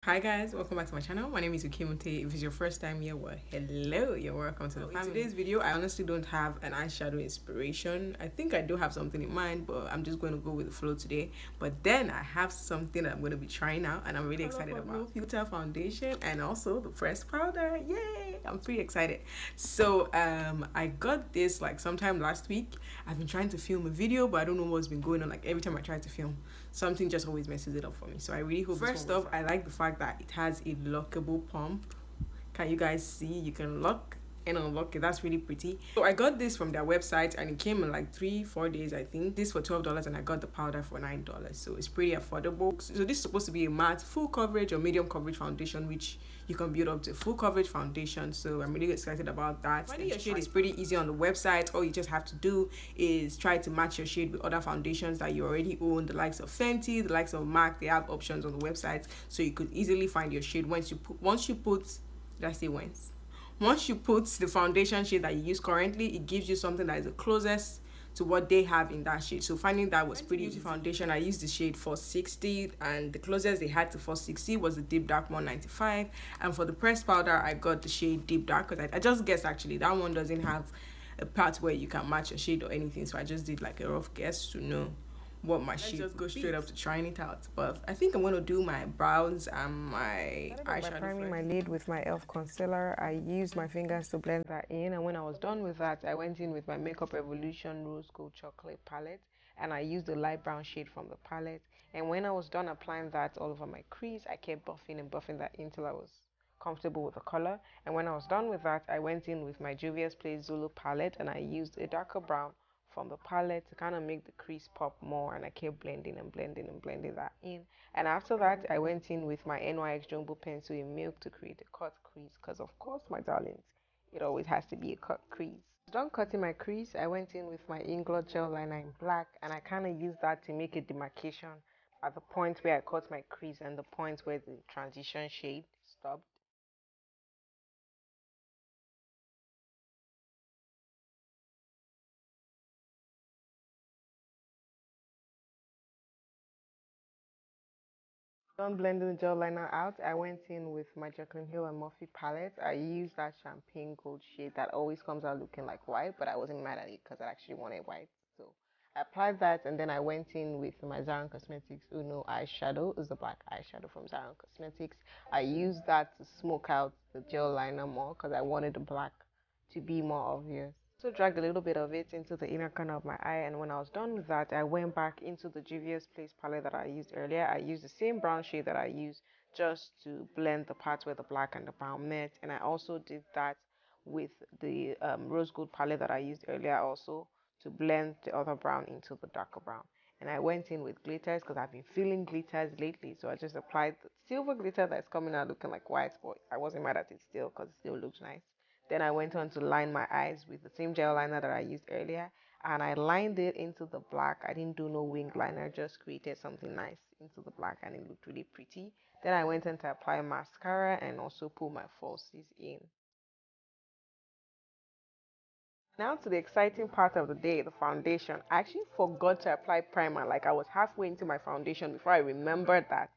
Hi guys, welcome back to my channel. My name is Okemute. If it's your first time here, well, hello, you're welcome to the family. In today's video, I honestly don't have an eyeshadow inspiration. I think I do have something in mind, but I'm just going to go with the flow today. But then I have something that I'm going to be trying out, and I'm really excited about. No filter foundation and also the pressed powder. Yay! I'm pretty excited. So I got this like sometime last week. I've been trying to film a video, but I don't know what's been going on. Like every time I try to film, something just always messes it up for me. So I really hope. First off, I like the fact that it has a lockable pump. Can you guys see? You can lock and unlock it. That's really pretty. So I got this from their website and it came in like 3-4 days, I think. This for $12 and I got the powder for $9. So it's pretty affordable. So this is supposed to be a matte full coverage or medium coverage foundation, which you can build up to full coverage foundation. So I'm really excited about that. Finding your shade is pretty easy on the website. All you just have to do is try to match your shade with other foundations that you already own, the likes of Fenty, the likes of MAC. They have options on the website, so you could easily find your shade once you put did I say once you put the foundation shade that you use currently, it gives you something that is the closest to what they have in that shade. So finding that was pretty easy. Foundation, I used the shade 460 and the closest they had to 460 was the deep dark 195. And for the pressed powder, I got the shade deep dark because I just guessed actually that one doesn't have a part where you can match your shade or anything. So I just did like a rough guess to know what my shade. Let's just go straight up to trying it out. But I think I'm going to do my brows and my eyeshadow. By priming my lid with my e.l.f. concealer, I used my fingers to blend that in, and when I was done with that, I went in with my Makeup Revolution Rose Gold Chocolate palette, and I used the light brown shade from the palette. And when I was done applying that all over my crease, I kept buffing and buffing that until I was comfortable with the color. And when I was done with that, I went in with my Juvia's Place Zulu palette, and I used a darker brown from the palette to kind of make the crease pop more, and I kept blending and blending and blending that in. And after that, I went in with my NYX Jumbo pencil in milk to create a cut crease, because of course, my darlings, it always has to be a cut crease. Done cutting my crease, I went in with my Inglot gel liner in black, and I kind of used that to make a demarcation at the point where I cut my crease and the point where the transition shade stopped. Done blending the gel liner out, I went in with my Jaclyn Hill and Morphe palette. I used that champagne gold shade that always comes out looking like white, but I wasn't mad at it because I actually wanted white. So I applied that, and then I went in with my Zara Cosmetics Uno eyeshadow. It's the black eyeshadow from Zara Cosmetics. I used that to smoke out the gel liner more because I wanted the black to be more obvious. So dragged a little bit of it into the inner corner of my eye, and when I was done with that, I went back into the Juvia's Place palette that I used earlier. I used the same brown shade that I used just to blend the parts where the black and the brown met, and I also did that with the rose gold palette that I used earlier also to blend the other brown into the darker brown. And I went in with glitters because I've been feeling glitters lately, so I just applied the silver glitter that's coming out looking like white, but I wasn't mad at it still because it still looks nice. Then I went on to line my eyes with the same gel liner that I used earlier, and I lined it into the black. I didn't do no wing liner, just created something nice into the black, and it looked really pretty. Then I went on to apply mascara and also pull my falsies in. Now to the exciting part of the day, the foundation. I actually forgot to apply primer. Like I was halfway into my foundation before I remembered that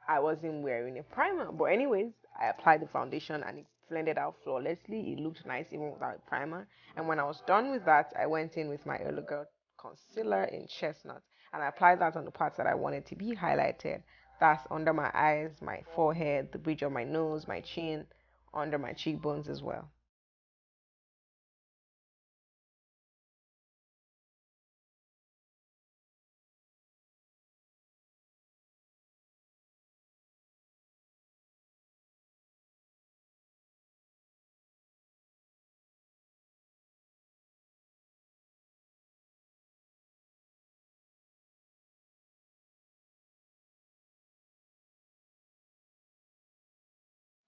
I wasn't wearing a primer. But anyways, I applied the foundation and it blended out flawlessly. It looked nice even without a primer. And when I was done with that, I went in with my Early Girl concealer in chestnut and I applied that on the parts that I wanted to be highlighted. That's under my eyes, my forehead, the bridge of my nose, my chin, under my cheekbones as well.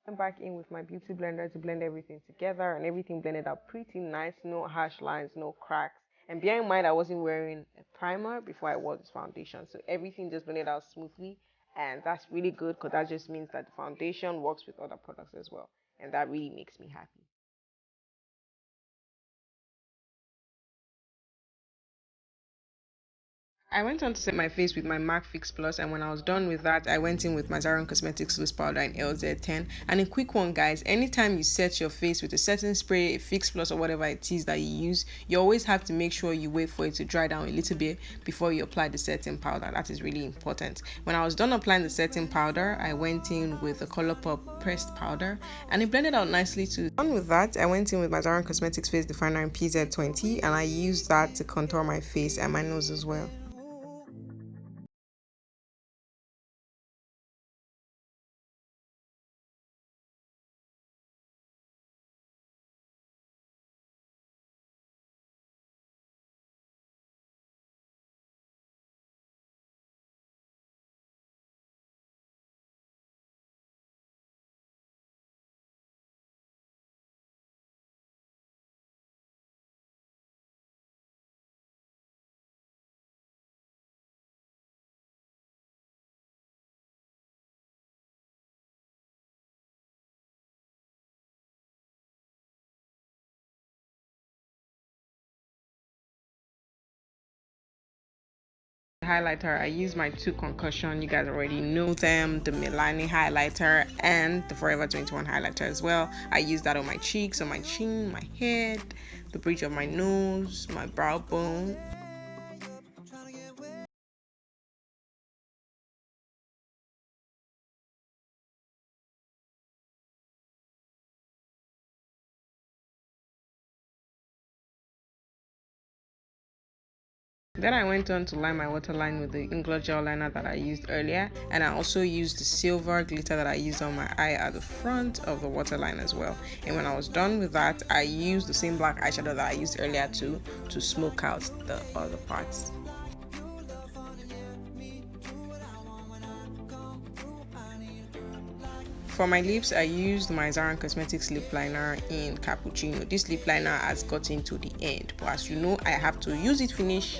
Went back in with my beauty blender to blend everything together, and everything blended out pretty nice. No harsh lines, no cracks. And bear in mind, I wasn't wearing a primer before I wore this foundation, so everything just blended out smoothly. And that's really good because that just means that the foundation works with other products as well. And that really makes me happy. I went on to set my face with my MAC Fix Plus, and when I was done with that, I went in with my Zara Cosmetics Loose Powder in LZ10. And a quick one, guys, anytime you set your face with a setting spray, a Fix Plus, or whatever it is that you use, you always have to make sure you wait for it to dry down a little bit before you apply the setting powder. That is really important. When I was done applying the setting powder, I went in with the Colourpop pressed powder, and it blended out nicely too. Done with that, I went in with my Zara Cosmetics Face Definer in PZ20, and I used that to contour my face and my nose as well. Highlighter, I use my two concussion, you guys already know them, the Milani highlighter and the Forever 21 highlighter as well. I use that on my cheeks, on my chin, my head, the bridge of my nose, my brow bone. Then I went on to line my waterline with the Ingloss gel liner that I used earlier, and I also used the silver glitter that I used on my eye at the front of the waterline as well. And when I was done with that, I used the same black eyeshadow that I used earlier to smoke out the other parts. For my lips, I used my Zara Cosmetics lip liner in Cappuccino. This lip liner has gotten to the end, but as you know, I have to use it finish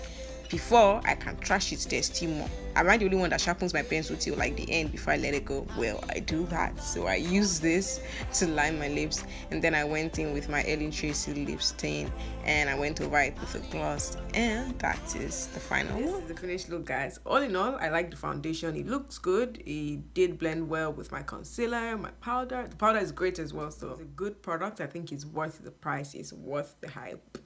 before I can trash it. There's still more. Am I the only one that sharpens my pencil till like the end before I let it go? Well, I do that. So I use this to line my lips, and then I went in with my Ellen Tracy lip stain, and I went over it with a gloss, and that is the final look. This is the finished look, guys. All in all, I like the foundation. It looks good. It did blend well with my concealer, my powder. The powder is great as well, so it's a good product. I think it's worth the price. It's worth the hype.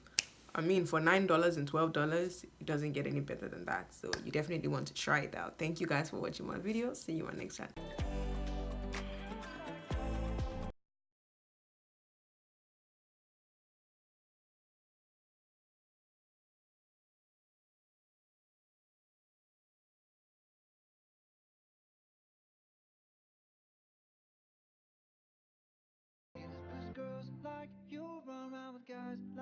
I mean, for $9 and $12, it doesn't get any better than that. So you definitely want to try it out. Thank you guys for watching my video. See you on next time. Girls like you run around with guys like